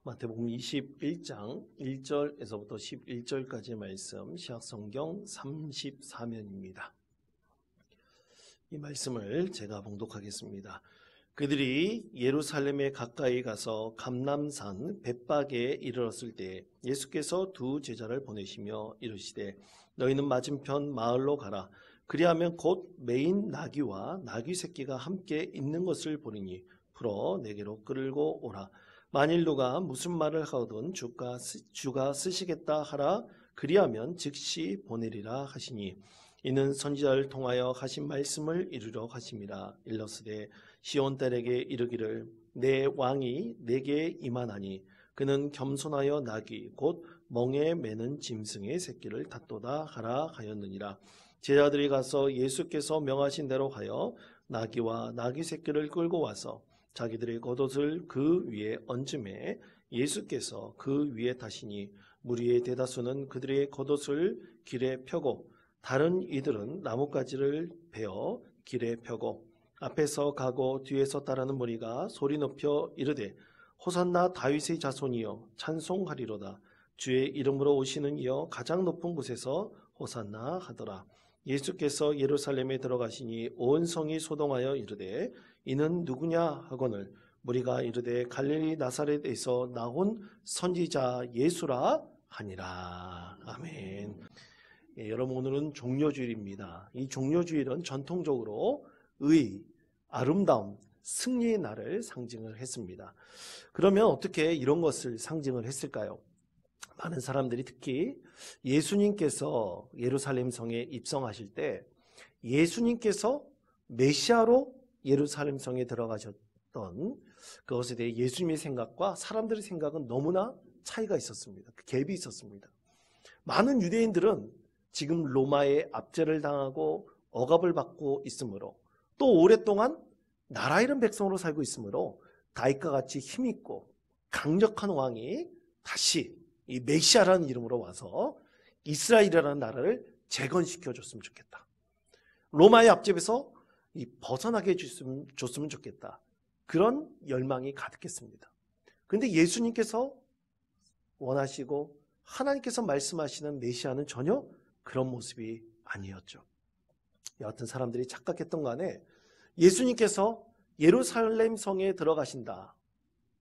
마태복음 21장 1절에서부터 11절까지의 말씀, 시약성경 34면입니다. 이 말씀을 제가 봉독하겠습니다. 그들이 예루살렘에 가까이 가서 감람산 벳박에 이르렀을 때 예수께서 두 제자를 보내시며 이르시되 너희는 맞은편 마을로 가라. 그리하면 곧 메인 나귀와 나귀 새끼가 함께 있는 것을 보리니 풀어 내게로 끌고 오라. 만일 누가 무슨 말을 하거든 주가 쓰시겠다 하라. 그리하면 즉시 보내리라 하시니 이는 선지자를 통하여 하신 말씀을 이루려 하심이라. 일러스되 시온 딸에게 이르기를 내 왕이 내게 임하나니 그는 겸손하여 나귀 곧 멍에 매는 짐승의 새끼를 탔도다 하라 하였느니라. 제자들이 가서 예수께서 명하신 대로 하여 나귀와 나귀 새끼를 끌고 와서 자기들의 겉옷을 그 위에 얹음에 예수께서 그 위에 타시니 무리의 대다수는 그들의 겉옷을 길에 펴고 다른 이들은 나뭇가지를 베어 길에 펴고 앞에서 가고 뒤에서 따르는 무리가 소리 높여 이르되 호산나 다윗의 자손이여 찬송하리로다. 주의 이름으로 오시는 이여 가장 높은 곳에서 호산나 하더라. 예수께서 예루살렘에 들어가시니 온 성이 소동하여 이르되 이는 누구냐 하거늘 무리가 이르되 갈릴리 나사렛에서 나온 선지자 예수라 하니라. 아멘. 여러분, 오늘은 종려주일입니다. 이 종려주일은 전통적으로 의, 아름다움, 승리의 날을 상징을 했습니다. 그러면 어떻게 이런 것을 상징을 했을까요? 많은 사람들이 특히 예수님께서 예루살렘 성에 입성하실 때 예수님께서 메시아로 예루살렘 성에 들어가셨던 그것에 대해 예수님의 생각과 사람들의 생각은 너무나 차이가 있었습니다. 그 갭이 있었습니다. 많은 유대인들은 지금 로마의 압제를 당하고 억압을 받고 있으므로 또 오랫동안 나라 잃은 백성으로 살고 있으므로 다윗과 같이 힘있고 강력한 왕이 다시 이 메시아라는 이름으로 와서 이스라엘이라는 나라를 재건시켜줬으면 좋겠다. 로마의 압제에서 벗어나게 해줬으면 좋겠다. 그런 열망이 가득했습니다. 그런데 예수님께서 원하시고 하나님께서 말씀하시는 메시아는 전혀 그런 모습이 아니었죠. 여하튼 사람들이 착각했던 간에 예수님께서 예루살렘 성에 들어가신다.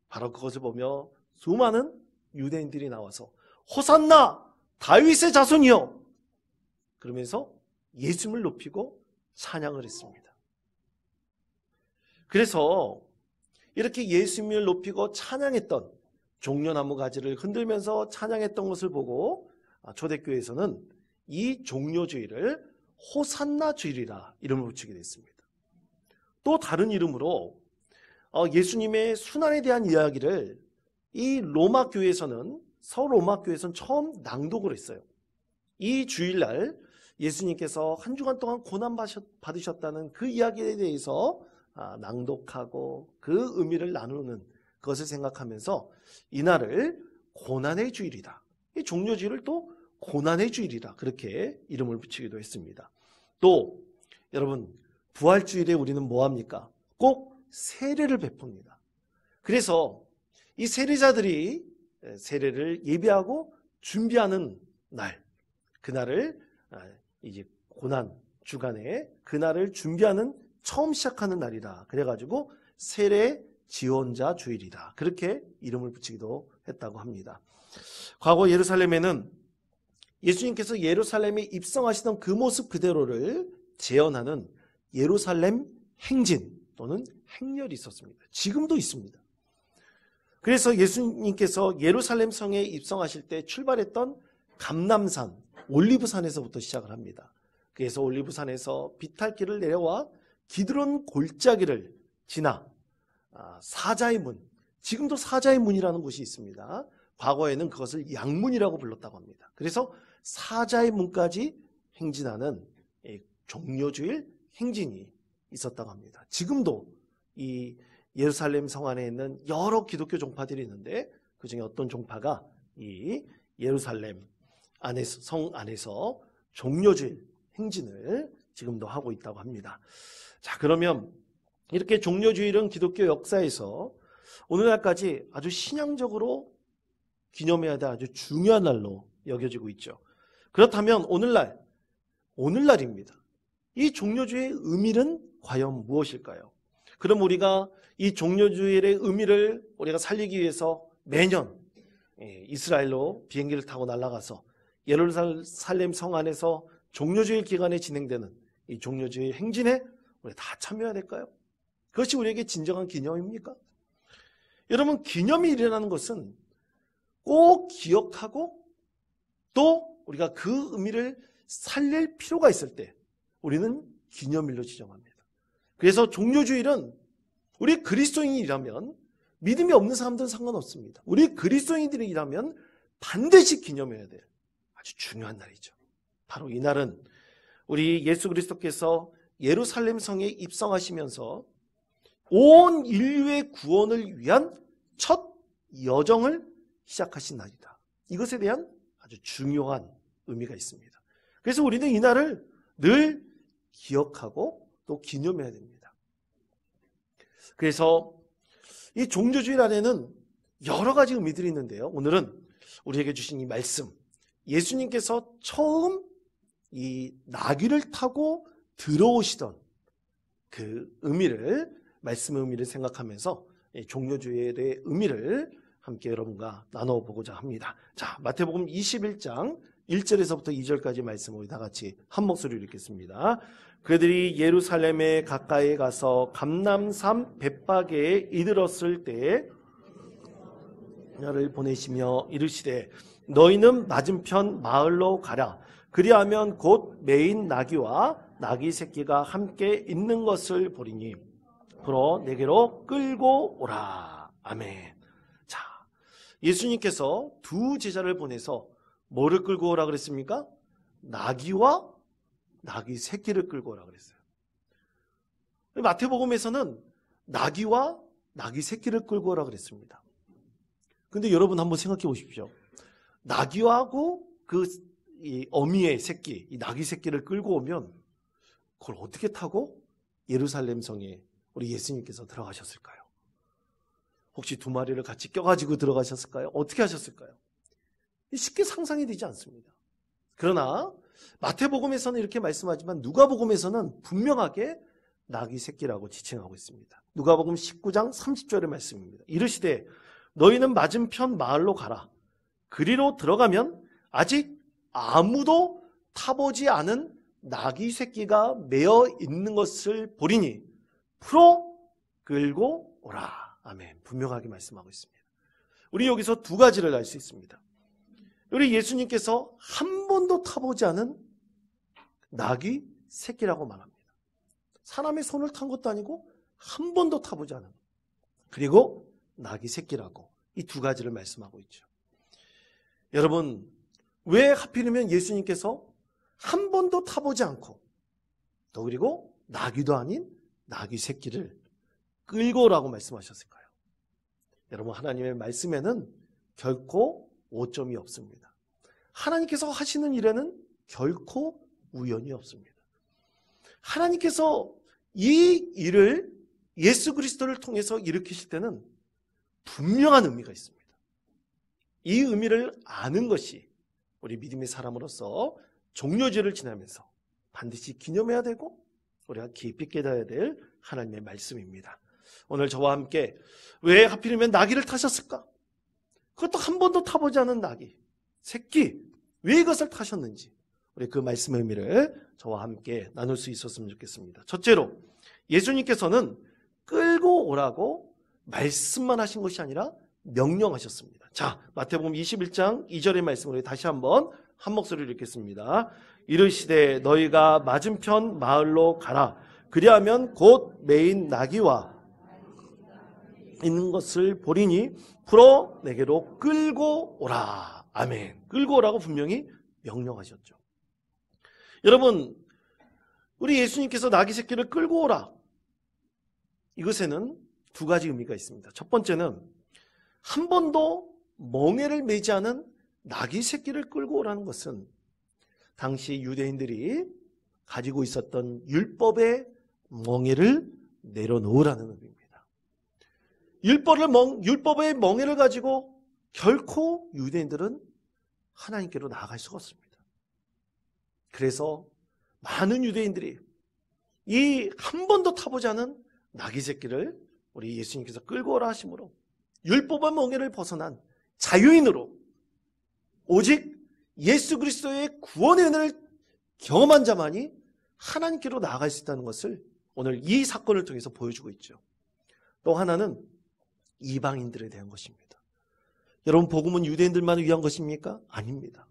바로 그것을 보며 수많은 유대인들이 나와서 호산나 다윗의 자손이여 그러면서 예수님을 높이고 찬양을 했습니다. 그래서 이렇게 예수님을 높이고 찬양했던 종려나무 가지를 흔들면서 찬양했던 것을 보고 초대교회에서는 이 종려주일을 호산나 주일이라 이름을 붙이게 됐습니다. 또 다른 이름으로 예수님의 순환에 대한 이야기를 이 로마 교회에서는 서로마 교회에서는 처음 낭독을 했어요. 이 주일날 예수님께서 한 주간 동안 고난 받으셨다는 그 이야기에 대해서 낭독하고 그 의미를 나누는 것을 생각하면서 이날을 고난의 주일이다. 이 종려주일을 또 고난의 주일이다. 그렇게 이름을 붙이기도 했습니다. 또 여러분 부활주일에 우리는 뭐합니까? 꼭 세례를 베풉니다. 그래서 이 세례자들이 세례를 예비하고 준비하는 날, 그날을 이제 고난 주간에 그날을 준비하는 처음 시작하는 날이다. 그래가지고 세례 지원자 주일이다. 그렇게 이름을 붙이기도 했다고 합니다. 과거 예루살렘에는 예수님께서 예루살렘에 입성하시던 그 모습 그대로를 재현하는 예루살렘 행진 또는 행렬이 있었습니다. 지금도 있습니다. 그래서 예수님께서 예루살렘 성에 입성하실 때 출발했던 감람산, 올리브산에서부터 시작을 합니다. 그래서 올리브산에서 비탈길을 내려와 기드론 골짜기를 지나 사자의 문, 지금도 사자의 문이라는 곳이 있습니다. 과거에는 그것을 양문이라고 불렀다고 합니다. 그래서 사자의 문까지 행진하는 종려주일 행진이 있었다고 합니다. 지금도 이 예루살렘 성 안에 있는 여러 기독교 종파들이 있는데 그중에 어떤 종파가 이 예루살렘 안에서, 성 안에서 종려주일 행진을 지금도 하고 있다고 합니다. 자, 그러면 이렇게 종려주일은 기독교 역사에서 오늘날까지 아주 신앙적으로 기념해야 될 아주 중요한 날로 여겨지고 있죠. 그렇다면 오늘날입니다. 이 종려주의 의미는 과연 무엇일까요? 그럼 우리가 이 종려주일의 의미를 우리가 살리기 위해서 매년 이스라엘로 비행기를 타고 날아가서 예루살렘 성 안에서 종려주일 기간에 진행되는 이 종려주일 행진에 우리 다 참여해야 될까요? 그것이 우리에게 진정한 기념입니까? 여러분, 기념이 일어나는 것은 꼭 기억하고 또 우리가 그 의미를 살릴 필요가 있을 때 우리는 기념일로 지정합니다. 그래서 종려주일은 우리 그리스도인이라면, 믿음이 없는 사람들은 상관없습니다. 우리 그리스도인들이라면 반드시 기념해야 될 아주 중요한 날이죠. 바로 이 날은 우리 예수 그리스도께서 예루살렘 성에 입성하시면서 온 인류의 구원을 위한 첫 여정을 시작하신 날이다. 이것에 대한 아주 중요한 의미가 있습니다. 그래서 우리는 이 날을 늘 기억하고 또 기념해야 됩니다. 그래서 이 종려주일 안에는 여러 가지 의미들이 있는데요. 오늘은 우리에게 주신 이 말씀, 예수님께서 처음 이 나귀를 타고 들어오시던 그 의미를, 말씀의 의미를 생각하면서 종려주일의 의미를 함께 여러분과 나눠보고자 합니다. 자, 마태복음 21장 1절에서부터 2절까지 말씀을 우리 다 같이 한 목소리로 읽겠습니다. 그들이 예루살렘에 가까이 가서 감람산 벳바게에 이르렀을 때에 그녀를 보내시며 이르시되 너희는 맞은편 마을로 가라. 그리하면 곧 매인 나귀와 나귀 새끼가 함께 있는 것을 보리니 풀어 내게로 끌고 오라. 아멘. 자, 예수님께서 두 제자를 보내서 뭐를 끌고 오라 그랬습니까? 나귀와 나귀 새끼를 끌고 오라 그랬어요. 마태복음에서는 나귀와 나귀 새끼를 끌고 오라 그랬습니다. 근데 여러분 한번 생각해 보십시오. 나귀하고 이 어미의 새끼, 이 나귀 새끼를 끌고 오면 그걸 어떻게 타고 예루살렘 성에 우리 예수님께서 들어가셨을까요? 혹시 두 마리를 같이 껴가지고 들어가셨을까요? 어떻게 하셨을까요? 쉽게 상상이 되지 않습니다. 그러나 마태복음에서는 이렇게 말씀하지만 누가복음에서는 분명하게 나귀 새끼라고 지칭하고 있습니다. 누가복음 19장 30절의 말씀입니다. 이르시되 너희는 맞은편 마을로 가라. 그리로 들어가면 아직 아무도 타보지 않은 나귀 새끼가 매어 있는 것을 보리니 풀어 끌고 오라. 아멘. 분명하게 말씀하고 있습니다. 우리 여기서 두 가지를 알 수 있습니다. 우리 예수님께서 한 번도 타보지 않은 나귀 새끼라고 말합니다. 사람의 손을 탄 것도 아니고 한 번도 타보지 않은, 그리고 나귀 새끼라고 이 두 가지를 말씀하고 있죠. 여러분, 왜 하필이면 예수님께서 한 번도 타보지 않고 또 그리고 나귀도 아닌 나귀 새끼를 끌고 오라고 말씀하셨을까요? 여러분, 하나님의 말씀에는 결코 오점이 없습니다. 하나님께서 하시는 일에는 결코 우연이 없습니다. 하나님께서 이 일을 예수 그리스도를 통해서 일으키실 때는 분명한 의미가 있습니다. 이 의미를 아는 것이 우리 믿음의 사람으로서 종려주일을 지나면서 반드시 기념해야 되고 우리가 깊이 깨달아야 될 하나님의 말씀입니다. 오늘 저와 함께 왜 하필이면 나귀를 타셨을까? 그것도 한 번도 타보지 않은 나귀 새끼, 왜 이것을 타셨는지 우리 그 말씀의 의미를 저와 함께 나눌 수 있었으면 좋겠습니다. 첫째로, 예수님께서는 끌고 오라고 말씀만 하신 것이 아니라 명령하셨습니다. 자, 마태복음 21장 2절의 말씀을 다시 한번 한 목소리로 읽겠습니다. 이르시되 너희가 맞은편 마을로 가라. 그리하면 곧 매인 나귀와 있는 것을 보리니 풀어 내게로 끌고 오라. 아멘. 끌고 오라고 분명히 명령하셨죠. 여러분, 우리 예수님께서 나귀 새끼를 끌고 오라. 이것에는 두 가지 의미가 있습니다. 첫 번째는 한 번도 멍에를 매지 않은 나귀 새끼를 끌고 오라는 것은 당시 유대인들이 가지고 있었던 율법의 멍에를 내려놓으라는 의미입니다. 율법의 멍에를 가지고 결코 유대인들은 하나님께로 나아갈 수가 없습니다. 그래서 많은 유대인들이 이 한 번도 타보지 않은 나귀 새끼를 우리 예수님께서 끌고 오라 하심으로 율법의 멍에를 벗어난 자유인으로 오직 예수 그리스도의 구원의 은혜를 경험한 자만이 하나님께로 나아갈 수 있다는 것을 오늘 이 사건을 통해서 보여주고 있죠. 또 하나는 이방인들에 대한 것입니다. 여러분, 복음은 유대인들만 위한 것입니까? 아닙니다.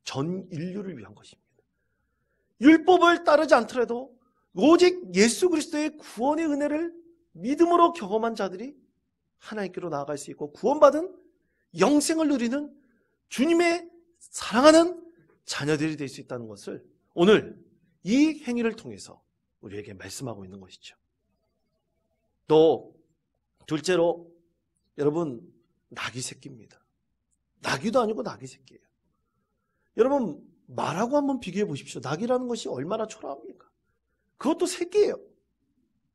전 인류를 위한 것입니다. 율법을 따르지 않더라도 오직 예수 그리스도의 구원의 은혜를 믿음으로 경험한 자들이 하나님께로 나아갈 수 있고 구원받은 영생을 누리는 주님의 사랑하는 자녀들이 될 수 있다는 것을 오늘 이 행위를 통해서 우리에게 말씀하고 있는 것이죠. 또 둘째로 여러분, 나귀 새끼입니다. 나귀도 아니고 나귀 새끼예요. 여러분, 말하고 한번 비교해 보십시오. 나귀라는 것이 얼마나 초라합니까? 그것도 새끼예요.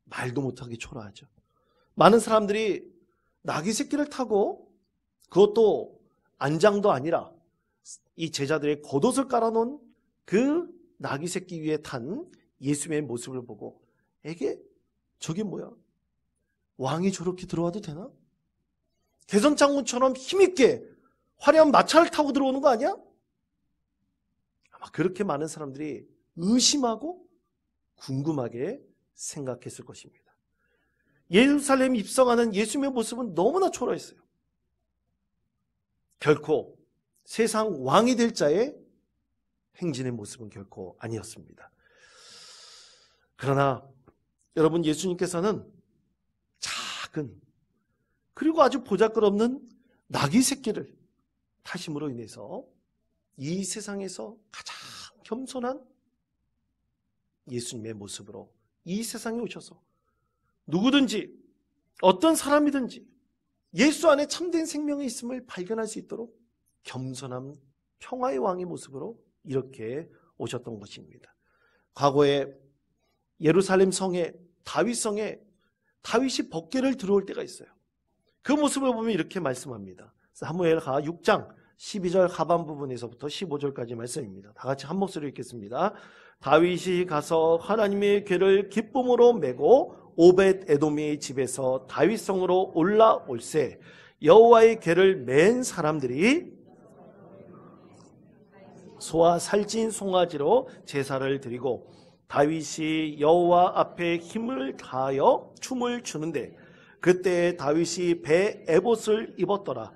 말도 못하게 초라하죠. 많은 사람들이 나귀 새끼를 타고 그것도 안장도 아니라 이 제자들의 겉옷을 깔아놓은 그 나귀 새끼 위에 탄 예수님의 모습을 보고 에게 저게 뭐야? 왕이 저렇게 들어와도 되나? 개선장군처럼 힘있게 화려한 마차를 타고 들어오는 거 아니야? 아마 그렇게 많은 사람들이 의심하고 궁금하게 생각했을 것입니다. 예루살렘 입성하는 예수님의 모습은 너무나 초라했어요. 결코 세상 왕이 될 자의 행진의 모습은 결코 아니었습니다. 그러나 여러분, 예수님께서는 작은 그리고 아주 보잘것없는 나귀 새끼를 타심으로 인해서 이 세상에서 가장 겸손한 예수님의 모습으로 이 세상에 오셔서 누구든지 어떤 사람이든지 예수 안에 참된 생명이 있음을 발견할 수 있도록 겸손한 평화의 왕의 모습으로 이렇게 오셨던 것입니다. 과거에 예루살렘 성에 다윗성에 다윗이 법궤를 들어올 때가 있어요. 그 모습을 보면 이렇게 말씀합니다. 사무엘하 6장 12절 하반 부분에서부터 15절까지 말씀입니다. 다 같이 한 목소리로 읽겠습니다. 다윗이 가서 하나님의 궤를 기쁨으로 메고 오벳 에돔의 집에서 다윗성으로 올라올세 여호와의 궤를 맨 사람들이 소와 살찐 송아지로 제사를 드리고 다윗이 여호와 앞에 힘을 다하여 춤을 추는데 그때 다윗이 배 에봇을 입었더라.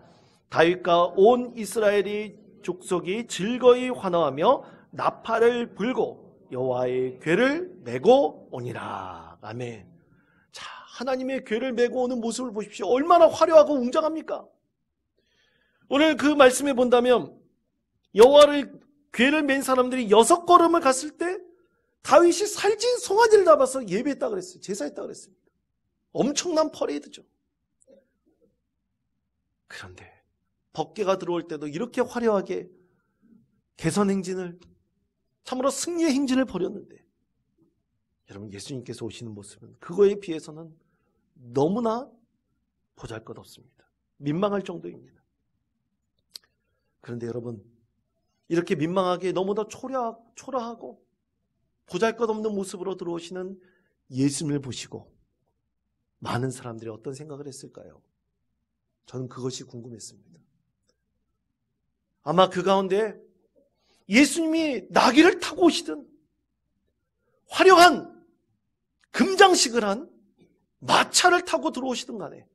다윗과 온 이스라엘이 족속이 즐거이 환호하며 나팔을 불고 여호와의 궤를 메고 오니라. 아멘. 자, 하나님의 궤를 메고 오는 모습을 보십시오. 얼마나 화려하고 웅장합니까? 오늘 그 말씀에 본다면 여호와를 궤를 맨 사람들이 6걸음을 갔을 때 다윗이 살찐 송아지를 잡아서 예배했다 그랬어요. 제사했다 그랬습니다. 엄청난 퍼레이드죠. 그런데 법궤가 들어올 때도 이렇게 화려하게 개선 행진을 참으로 승리의 행진을 벌였는데 여러분, 예수님께서 오시는 모습은 그거에 비해서는 너무나 보잘것없습니다. 민망할 정도입니다. 그런데 여러분, 이렇게 민망하게 너무나 초라하고 보잘것없는 모습으로 들어오시는 예수님을 보시고 많은 사람들이 어떤 생각을 했을까요? 저는 그것이 궁금했습니다. 아마 그 가운데 예수님이 나귀를 타고 오시든 화려한 금장식을 한 마차를 타고 들어오시든 간에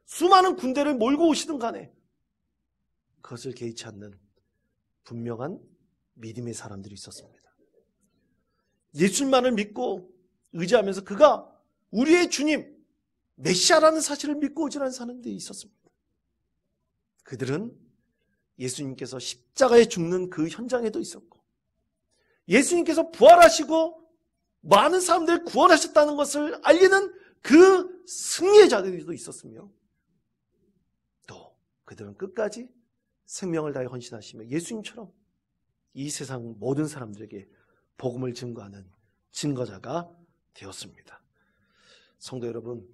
수많은 군대를 몰고 오시든 간에 그것을 개의치 않는 분명한 믿음의 사람들이 있었습니다. 예수님만을 믿고 의지하면서 그가 우리의 주님 메시아라는 사실을 믿고 오지라는 사람들이 있었습니다. 그들은 예수님께서 십자가에 죽는 그 현장에도 있었고 예수님께서 부활하시고 많은 사람들을 구원하셨다는 것을 알리는 그 승리의 자들도 있었으며 또 그들은 끝까지 생명을 다해 헌신하시며 예수님처럼 이 세상 모든 사람들에게 복음을 증거하는 증거자가 되었습니다. 성도 여러분,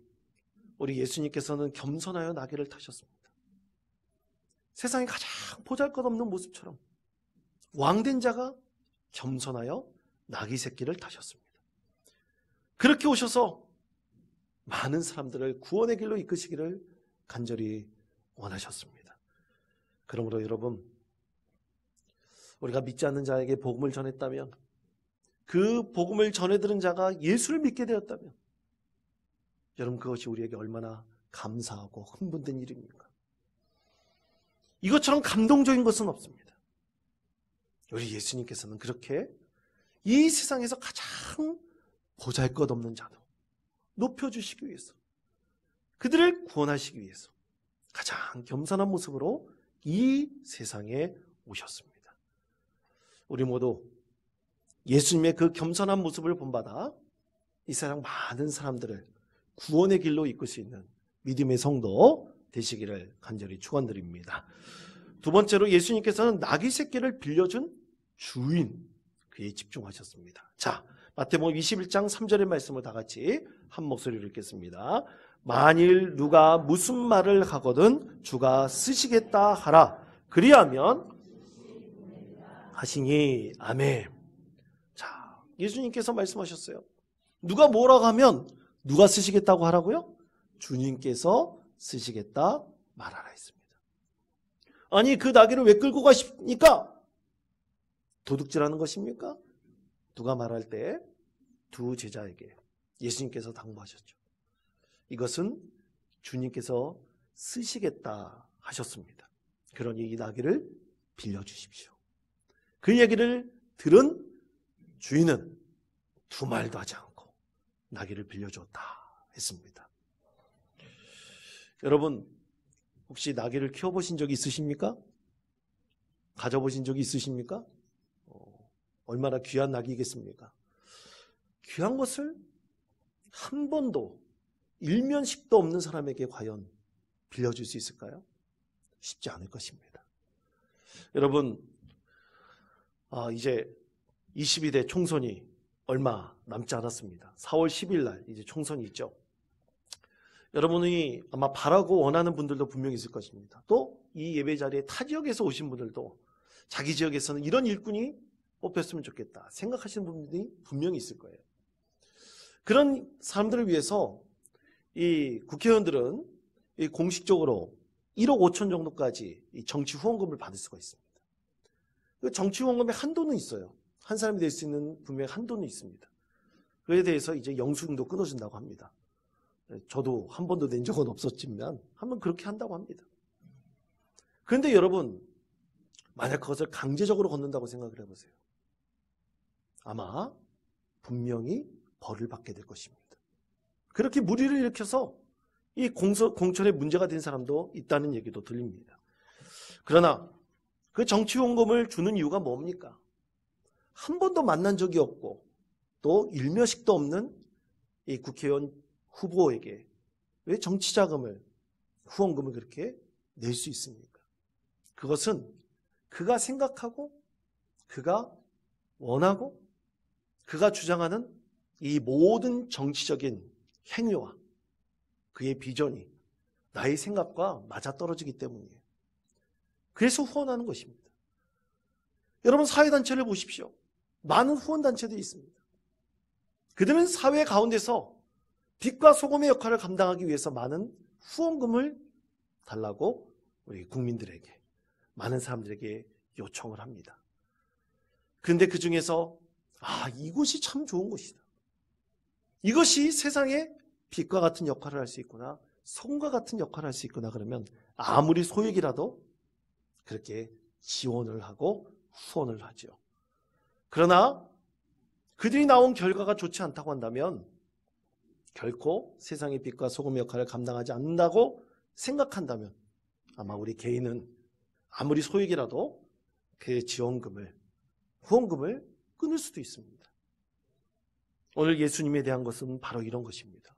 우리 예수님께서는 겸손하여 나귀를 타셨습니다. 세상에 가장 보잘것없는 모습처럼 왕된 자가 겸손하여 나귀 새끼를 타셨습니다. 그렇게 오셔서 많은 사람들을 구원의 길로 이끄시기를 간절히 원하셨습니다. 그러므로 여러분, 우리가 믿지 않는 자에게 복음을 전했다면, 그 복음을 전해 들은 자가 예수를 믿게 되었다면, 여러분 그것이 우리에게 얼마나 감사하고 흥분된 일입니까? 이것처럼 감동적인 것은 없습니다. 우리 예수님께서는 그렇게 이 세상에서 가장 보잘것없는 자도 높여주시기 위해서, 그들을 구원하시기 위해서 가장 겸손한 모습으로 이 세상에 오셨습니다. 우리 모두 예수님의 그 겸손한 모습을 본받아 이 세상 많은 사람들을 구원의 길로 이끌 수 있는 믿음의 성도 되시기를 간절히 축원드립니다. 두 번째로 예수님께서는 나귀 새끼를 빌려준 주인, 그에 집중하셨습니다. 자, 마태복음 21장 3절의 말씀을 다 같이 한 목소리로 읽겠습니다. 만일 누가 무슨 말을 하거든 주가 쓰시겠다 하라. 그리하면 하시니 아멘. 자, 예수님께서 말씀하셨어요. 누가 뭐라고 하면 누가 쓰시겠다고 하라고요? 주님께서 쓰시겠다 말하라 했습니다. 아니, 그 나귀를 왜 끌고 가십니까? 도둑질하는 것입니까? 누가 말할 때 두 제자에게 예수님께서 당부하셨죠. 이것은 주님께서 쓰시겠다 하셨습니다. 그러니 이 나귀를 빌려주십시오. 그 얘기를 들은 주인은 두 말도 하지 않고 나귀를 빌려줬다 했습니다. 여러분, 혹시 나귀를 키워보신 적이 있으십니까? 가져보신 적이 있으십니까? 얼마나 귀한 나귀겠습니까? 귀한 것을 한 번도 일면식도 없는 사람에게 과연 빌려줄 수 있을까요? 쉽지 않을 것입니다. 여러분, 이제 22대 총선이 얼마 남지 않았습니다. 4월 10일 날 이제 총선이 있죠. 여러분이 아마 바라고 원하는 분들도 분명히 있을 것입니다. 또 이 예배 자리에 타 지역에서 오신 분들도 자기 지역에서는 이런 일꾼이 뽑혔으면 좋겠다 생각하시는 분들이 분명히 있을 거예요. 그런 사람들을 위해서 이 국회의원들은 이 공식적으로 1억 5천 정도까지 이 정치 후원금을 받을 수가 있습니다. 그 정치 후원금의 한도는 있어요. 한 사람이 낼 수 있는 분명히 한도는 있습니다. 그에 대해서 이제 영수증도 끊어준다고 합니다. 저도 한 번도 낸 적은 없었지만 한번 그렇게 한다고 합니다. 그런데 여러분, 만약 그것을 강제적으로 걷는다고 생각을 해보세요. 아마 분명히 벌을 받게 될 것입니다. 그렇게 무리를 일으켜서 이 공천에 문제가 된 사람도 있다는 얘기도 들립니다. 그러나 그 정치원금을 주는 이유가 뭡니까? 한 번도 만난 적이 없고 또 일면식도 없는 이 국회의원 후보에게 왜 정치자금을, 후원금을 그렇게 낼 수 있습니까? 그것은 그가 생각하고 그가 원하고 그가 주장하는 이 모든 정치적인 행위와 그의 비전이 나의 생각과 맞아떨어지기 때문이에요. 그래서 후원하는 것입니다. 여러분, 사회단체를 보십시오. 많은 후원단체들이 있습니다. 그들은 사회 가운데서 빛과 소금의 역할을 감당하기 위해서 많은 후원금을 달라고 우리 국민들에게, 많은 사람들에게 요청을 합니다. 그런데 그 중에서 이곳이 참 좋은 곳이다. 이것이 세상에 빛과 같은 역할을 할 수 있구나, 소금과 같은 역할을 할 수 있구나 그러면 아무리 소액이라도 그렇게 지원을 하고 후원을 하죠. 그러나 그들이 나온 결과가 좋지 않다고 한다면 결코 세상의 빛과 소금의 역할을 감당하지 않는다고 생각한다면 아마 우리 개인은 아무리 소액이라도 그 지원금을, 후원금을 끊을 수도 있습니다. 오늘 예수님에 대한 것은 바로 이런 것입니다.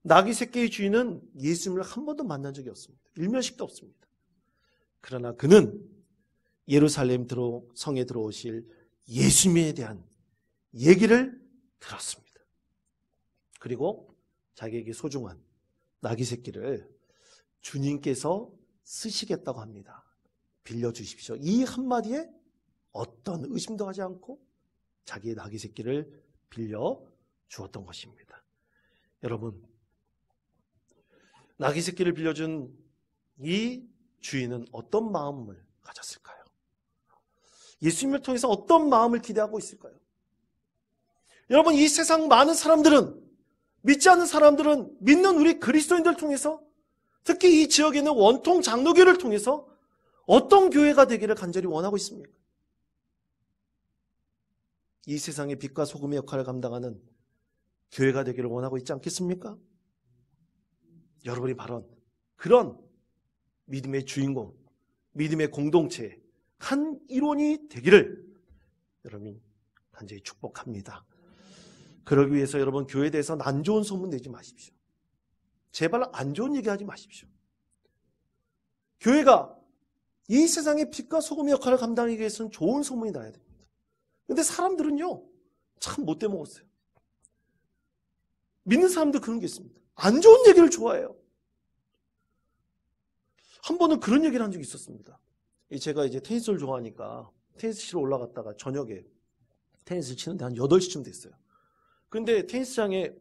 나귀 새끼의 주인은 예수님을 한 번도 만난 적이 없습니다. 일면식도 없습니다. 그러나 그는 예루살렘 성에 들어오실 예수님에 대한 얘기를 들었습니다. 그리고 자기에게 소중한 나귀 새끼를 주님께서 쓰시겠다고 합니다. 빌려주십시오. 이 한마디에 어떤 의심도 하지 않고 자기의 나귀 새끼를 빌려 주었던 것입니다. 여러분, 나귀 새끼를 빌려준 이 주인은 어떤 마음을 가졌을까요? 예수님을 통해서 어떤 마음을 기대하고 있을까요? 여러분, 이 세상 많은 사람들은, 믿지 않는 사람들은 믿는 우리 그리스도인들 통해서, 특히 이 지역에 있는 원통 장로교를 통해서 어떤 교회가 되기를 간절히 원하고 있습니까? 이 세상의 빛과 소금의 역할을 감당하는 교회가 되기를 원하고 있지 않겠습니까? 여러분이 바로 그런 믿음의 주인공, 믿음의 공동체, 한 일원이 되기를 여러분 간절히 축복합니다. 그러기 위해서 여러분 교회에 대해서 안 좋은 소문 내지 마십시오. 제발 안 좋은 얘기하지 마십시오. 교회가 이 세상의 빛과 소금의 역할을 감당하기 위해서는 좋은 소문이 나야 됩니다. 근데 사람들은요, 참 못돼 먹었어요. 믿는 사람도 그런 게 있습니다. 안 좋은 얘기를 좋아해요. 한 번은 그런 얘기를 한 적이 있었습니다. 제가 이제 테니스를 좋아하니까 테니스 치러 올라갔다가 저녁에 테니스 치는데 한 8시쯤 됐어요. 근데 테니스장에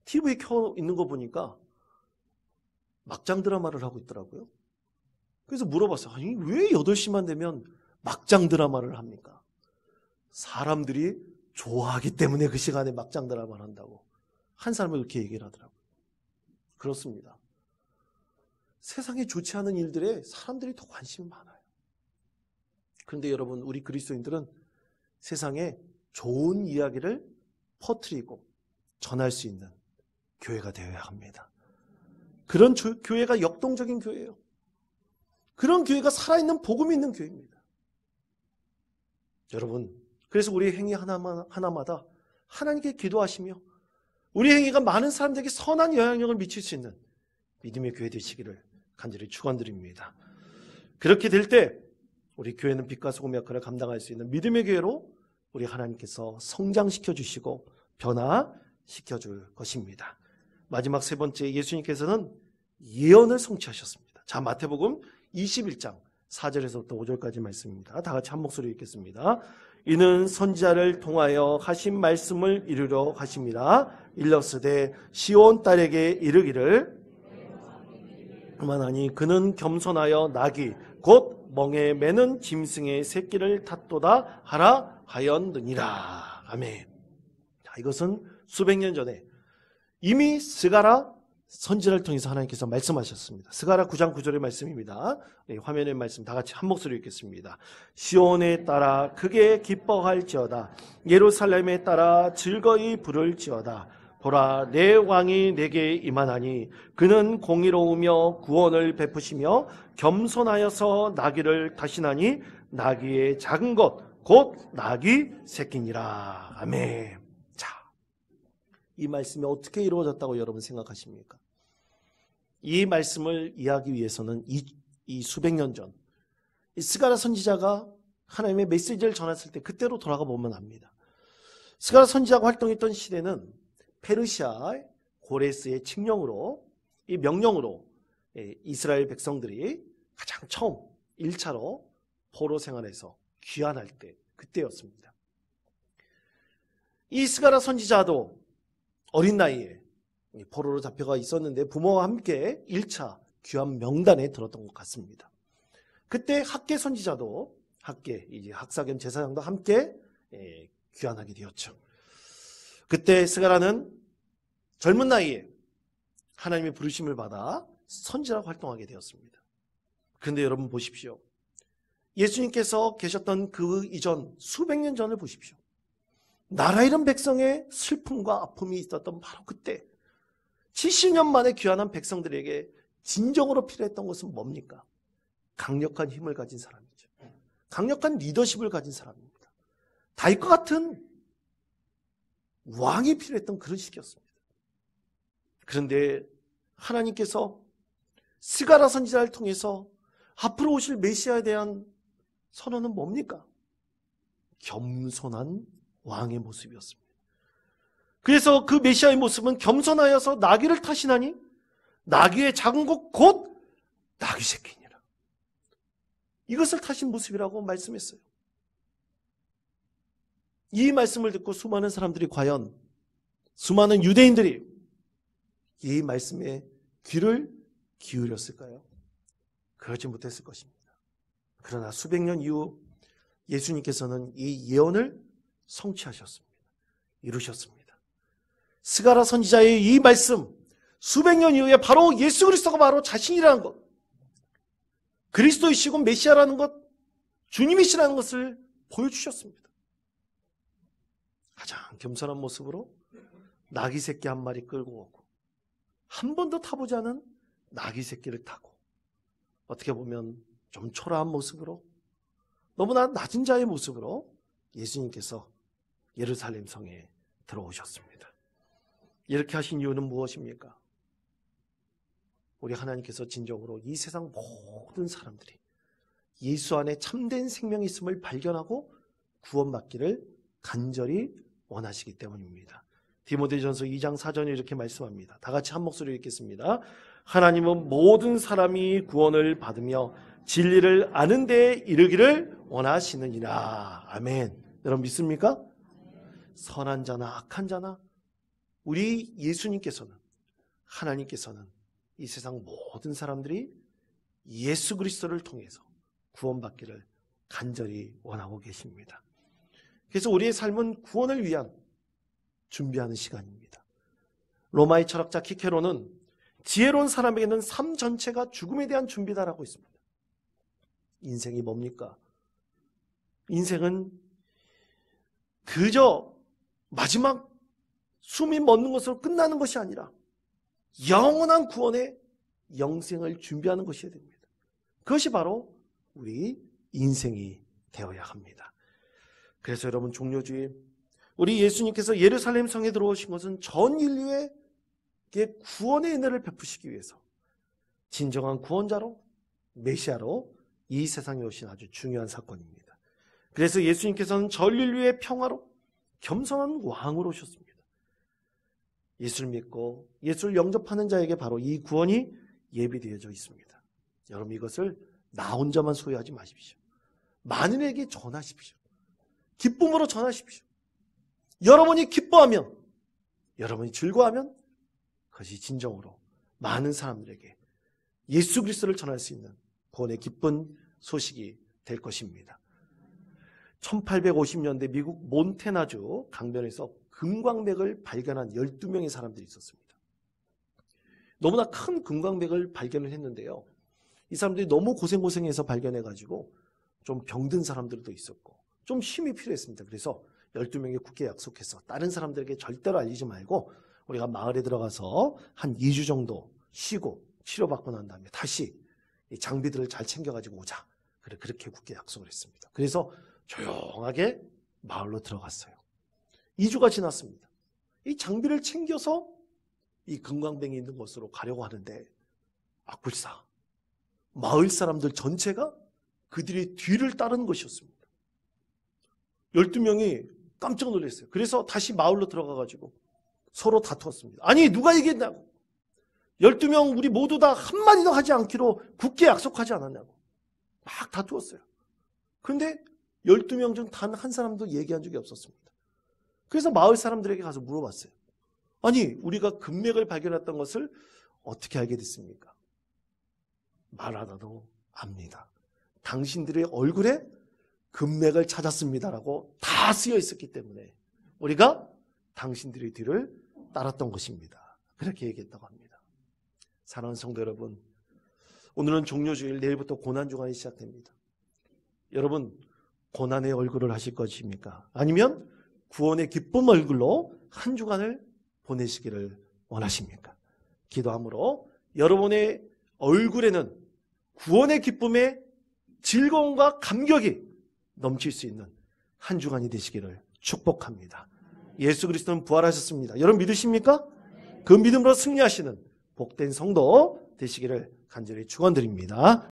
TV 켜 있는 거 보니까 막장 드라마를 하고 있더라고요. 그래서 물어봤어요. 아니, 왜 8시만 되면 막장 드라마를 합니까? 사람들이 좋아하기 때문에 그 시간에 막장 드라마를 한다고. 한 사람이 그렇게 얘기를 하더라고요. 그렇습니다. 세상에 좋지 않은 일들에 사람들이 더 관심이 많아요. 그런데 여러분, 우리 그리스도인들은 세상에 좋은 이야기를 퍼뜨리고 전할 수 있는 교회가 되어야 합니다. 그런 교회가 역동적인 교회예요. 그런 교회가 살아있는 복음이 있는 교회입니다. 여러분, 그래서 우리 행위 하나마다 하나님께 기도하시며 우리 행위가 많은 사람들에게 선한 영향력을 미칠 수 있는 믿음의 교회 되시기를 간절히 축원드립니다. 그렇게 될 때 우리 교회는 빛과 소금 역할을 감당할 수 있는 믿음의 교회로 우리 하나님께서 성장시켜 주시고 변화시켜 줄 것입니다. 마지막 세 번째, 예수님께서는 예언을 성취하셨습니다. 자, 마태복음 21장 4절에서부터 5절까지 말씀입니다. 다 같이 한 목소리 읽겠습니다. 이는 선지자를 통하여 하신 말씀을 이루려 하심이라. 일렀으되 시온 딸에게 이르기를 그만하니 그는 겸손하여 나귀 곧 멍에 매는 짐승의 새끼를 탔도다 하라 하였느니라. 아멘. 자, 이것은 수백 년 전에 이미 스가랴 선지자를 통해서 하나님께서 말씀하셨습니다. 스가랴 9장 9절의 말씀입니다. 화면의 말씀 다 같이 한 목소리 읽겠습니다. 시온에 따라 크게 기뻐할지어다. 예루살렘에 따라 즐거이 부를지어다. 보라, 내 왕이 내게 임하나니 그는 공의로우며 구원을 베푸시며 겸손하여서 나귀를 타시나니 나귀의 작은 것 곧 나귀 새끼니라. 아멘. 자, 이 말씀이 어떻게 이루어졌다고 여러분 생각하십니까? 이 말씀을 이해하기 위해서는 이 수백 년 전 이 스가랴 선지자가 하나님의 메시지를 전했을 때 그때로 돌아가 보면 압니다. 스가랴 선지자가 활동했던 시대는 페르시아 고레스의 칙령으로, 이 명령으로 이스라엘 백성들이 가장 처음 1차로 포로 생활에서 귀환할 때 그때였습니다. 이 스가랴 선지자도 어린 나이에 포로로 잡혀가 있었는데 부모와 함께 1차 귀환 명단에 들었던 것 같습니다. 그때 학계 선지자도 이제 학사 겸 제사장도 함께 귀환하게 되었죠. 그때 스가랴는 젊은 나이에 하나님의 부르심을 받아 선지자로 활동하게 되었습니다. 그런데 여러분 보십시오. 예수님께서 계셨던 그 이전 수백 년 전을 보십시오. 나라 잃은 백성의 슬픔과 아픔이 있었던 바로 그때 70년 만에 귀환한 백성들에게 진정으로 필요했던 것은 뭡니까? 강력한 힘을 가진 사람이죠. 강력한 리더십을 가진 사람입니다. 다윗과 같은 왕이 필요했던 그런 시기였습니다. 그런데 하나님께서 스가랴 선지자를 통해서 앞으로 오실 메시아에 대한 선언은 뭡니까? 겸손한 왕의 모습이었습니다. 그래서 그 메시아의 모습은 겸손하여서 나귀를 타시나니 나귀의 작은 것 곧 나귀 새끼니라. 이것을 타신 모습이라고 말씀했어요. 이 말씀을 듣고 수많은 사람들이 과연 수많은 유대인들이 이 말씀에 귀를 기울였을까요? 그러지 못했을 것입니다. 그러나 수백 년 이후 예수님께서는 이 예언을 성취하셨습니다. 이루셨습니다. 스가랴 선지자의 이 말씀, 수백 년 이후에 바로 예수 그리스도가 바로 자신이라는 것, 그리스도이시고 메시아라는 것, 주님이시라는 것을 보여주셨습니다. 가장 겸손한 모습으로 나귀 새끼 한 마리 끌고 오고 한 번도 타보지 않은 나귀 새끼를 타고 어떻게 보면 좀 초라한 모습으로 너무나 낮은 자의 모습으로 예수님께서 예루살렘 성에 들어오셨습니다. 이렇게 하신 이유는 무엇입니까? 우리 하나님께서 진정으로 이 세상 모든 사람들이 예수 안에 참된 생명이 있음을 발견하고 구원받기를 간절히 원하시기 때문입니다. 디모데전서 2장 4절에 이렇게 말씀합니다. 다 같이 한 목소리로 읽겠습니다. 하나님은 모든 사람이 구원을 받으며 진리를 아는 데에 이르기를 원하시느니라. 아멘. 여러분 믿습니까? 선한 자나 악한 자나 우리 예수님께서는, 하나님께서는 이 세상 모든 사람들이 예수 그리스도를 통해서 구원받기를 간절히 원하고 계십니다. 그래서 우리의 삶은 구원을 위한 준비하는 시간입니다. 로마의 철학자 키케로는 지혜로운 사람에게는 삶 전체가 죽음에 대한 준비다라고 했습니다. 인생이 뭡니까? 인생은 그저 마지막 숨이 멎는 것으로 끝나는 것이 아니라 영원한 구원의 영생을 준비하는 것이어야 됩니다. 그것이 바로 우리 인생이 되어야 합니다. 그래서 여러분 종료주일, 우리 예수님께서 예루살렘 성에 들어오신 것은 전 인류에게 구원의 은혜를 베푸시기 위해서 진정한 구원자로, 메시아로 이 세상에 오신 아주 중요한 사건입니다. 그래서 예수님께서는 전 인류의 평화로 겸손한 왕으로 오셨습니다. 예수를 믿고 예수를 영접하는 자에게 바로 이 구원이 예비되어져 있습니다. 여러분 이것을 나 혼자만 소유하지 마십시오. 만인에게 전하십시오. 기쁨으로 전하십시오. 여러분이 기뻐하면, 여러분이 즐거워하면 그것이 진정으로 많은 사람들에게 예수 그리스도를 전할 수 있는 구원의 기쁜 소식이 될 것입니다. 1850년대 미국 몬태나주 강변에서 금광백을 발견한 12명의 사람들이 있었습니다. 너무나 큰 금광백을 발견을 했는데요. 이 사람들이 너무 고생해서 발견해가지고 좀 병든 사람들도 있었고 좀 힘이 필요했습니다. 그래서 12명이 굳게 약속해서 다른 사람들에게 절대로 알리지 말고 우리가 마을에 들어가서 한 2주 정도 쉬고 치료받고 난 다음에 다시 이 장비들을 잘 챙겨가지고 오자. 그렇게 굳게 약속을 했습니다. 그래서 조용하게 마을로 들어갔어요. 2주가 지났습니다. 이 장비를 챙겨서 이 금광뱅이 있는 곳으로 가려고 하는데 악불사 마을 사람들 전체가 그들의 뒤를 따르는 것이었습니다. 12명이 깜짝 놀랐어요. 그래서 다시 마을로 들어가가지고 서로 다투었습니다. 아니 누가 얘기했냐고. 12명 우리 모두 다 한마디도 하지 않기로 굳게 약속하지 않았냐고. 막 다투었어요. 그런데 12명 중 단 한 사람도 얘기한 적이 없었습니다. 그래서 마을 사람들에게 가서 물어봤어요. 아니 우리가 금맥을 발견했던 것을 어떻게 알게 됐습니까? 말하다도 압니다. 당신들의 얼굴에 금맥을 찾았습니다라고 다 쓰여 있었기 때문에 우리가 당신들의 뒤를 따랐던 것입니다. 그렇게 얘기했다고 합니다. 사랑하는 성도 여러분, 오늘은 종료주일, 내일부터 고난주간이 시작됩니다. 여러분 고난의 얼굴을 하실 것입니까? 아니면 구원의 기쁨 얼굴로 한 주간을 보내시기를 원하십니까? 기도함으로 여러분의 얼굴에는 구원의 기쁨의 즐거움과 감격이 넘칠 수 있는 한 주간이 되시기를 축복합니다. 예수 그리스도는 부활하셨습니다. 여러분 믿으십니까? 그 믿음으로 승리하시는 복된 성도 되시기를 간절히 축원드립니다.